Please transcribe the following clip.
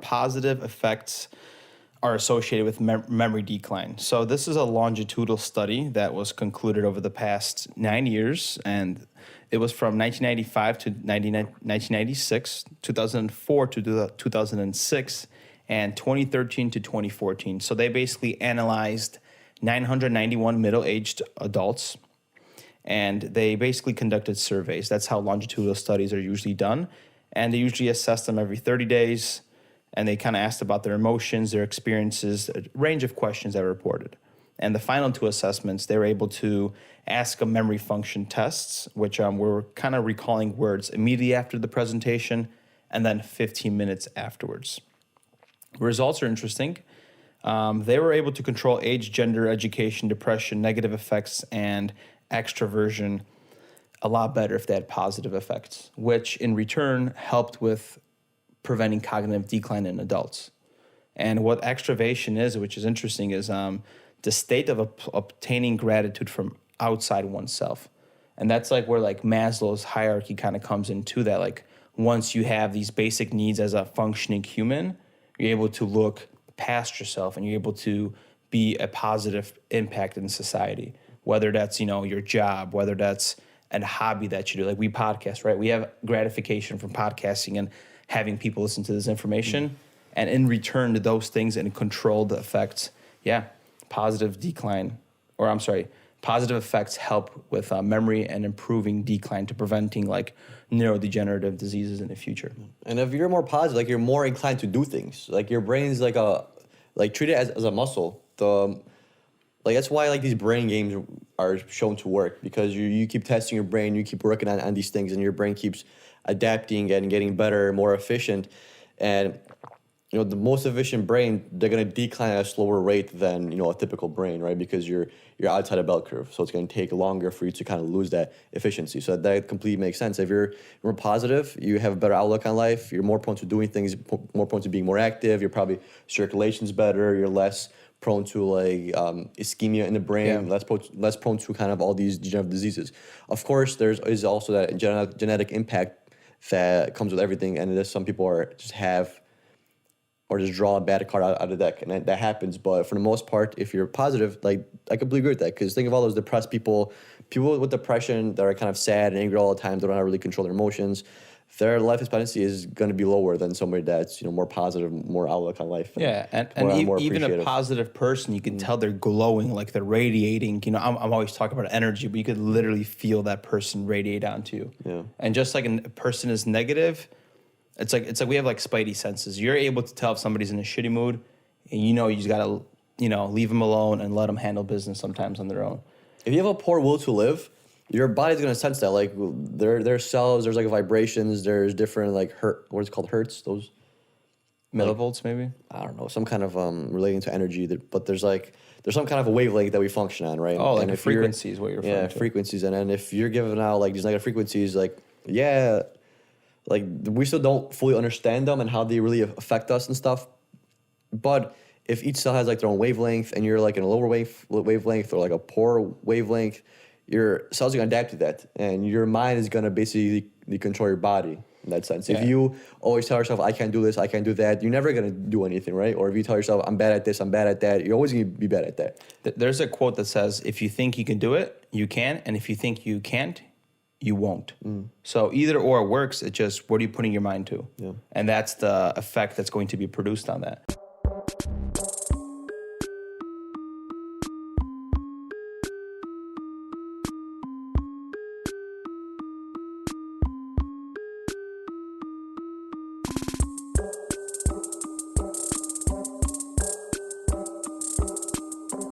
positive effects are associated with memory decline? So this is a longitudinal study that was concluded over the past 9 years, and it was from 1995 to 1996, 2004 to 2006, and 2013 to 2014. So they basically analyzed 991 middle-aged adults, and they basically conducted surveys. That's how longitudinal studies are usually done. And they usually assess them every 30 days, and they kind of asked about their emotions, their experiences, a range of questions that were reported. And the final two assessments, they were able to ask a memory function tests, which were kind of recalling words immediately after the presentation and then 15 minutes afterwards. Results are interesting. They were able to control age, gender, education, depression, negative effects, and extroversion a lot better if they had positive effects, which in return helped with preventing cognitive decline in adults. And what extravation is, which is interesting, is the state of obtaining gratitude from outside oneself. And that's like where like Maslow's hierarchy kind of comes into that. Like once you have these basic needs as a functioning human, you're able to look past yourself and you're able to be a positive impact in society, whether that's, you know, your job, whether that's a hobby that you do. Like we podcast, right? We have gratification from podcasting and having people listen to this information. And in return to those things and controlled effects, positive effects help with memory and improving decline to preventing like neurodegenerative diseases in the future. And if you're more positive, like you're more inclined to do things. Like your brain's treat it as a muscle. That's why like these brain games are shown to work, because you keep testing your brain, you keep working on these things, and your brain keeps adapting and getting better, more efficient. And you know, the most efficient brain, they're gonna decline at a slower rate than, you know, a typical brain, right? Because you're outside a bell curve, so it's gonna take longer for you to kind of lose that efficiency. So that completely makes sense. If you're more positive, you have a better outlook on life. You're more prone to doing things, more prone to being more active. You're probably circulation's better. You're less prone to like ischemia in the brain, less prone to kind of all these degenerative diseases. Of course, is also that genetic impact that comes with everything, and there's some people just draw a bad card out of the deck, and that happens. But for the most part, if you're positive, like I completely agree with that, because think of all those depressed people with depression that are kind of sad and angry all the time, they don't really control their emotions. Their life expectancy is going to be lower than somebody that's, you know, more positive, more outlook on life. And even a positive person, you can tell they're glowing, like they're radiating. You know, I'm always talking about energy, but you could literally feel that person radiate onto you. Yeah. And just like a person is negative, it's like we have like spidey senses. You're able to tell if somebody's in a shitty mood, and you just gotta, leave them alone and let them handle business sometimes on their own. If you have a poor will to live, your body's gonna sense that. Like there's cells, there's like vibrations, there's different like what is it called, hertz? Those millivolts, maybe? I don't know, some kind of relating to energy. But there's some kind of a wavelength that we function on, right? Oh, like a frequency is what you're referring to. Yeah, frequencies. And then if you're giving out like these negative frequencies, like we still don't fully understand them and how they really affect us and stuff. But if each cell has like their own wavelength, and you're like in a lower wavelength or like a poor wavelength, your cells are gonna adapt to that, and your mind is gonna basically control your body in that sense. Yeah. If you always tell yourself, I can't do this, I can't do that, you're never gonna do anything, right? Or if you tell yourself, I'm bad at this, I'm bad at that, you're always gonna be bad at that. There's a quote that says, if you think you can do it, you can, and if you think you can't, you won't. So either or works. It's just, what are you putting your mind to? Yeah. And that's the effect that's going to be produced on that.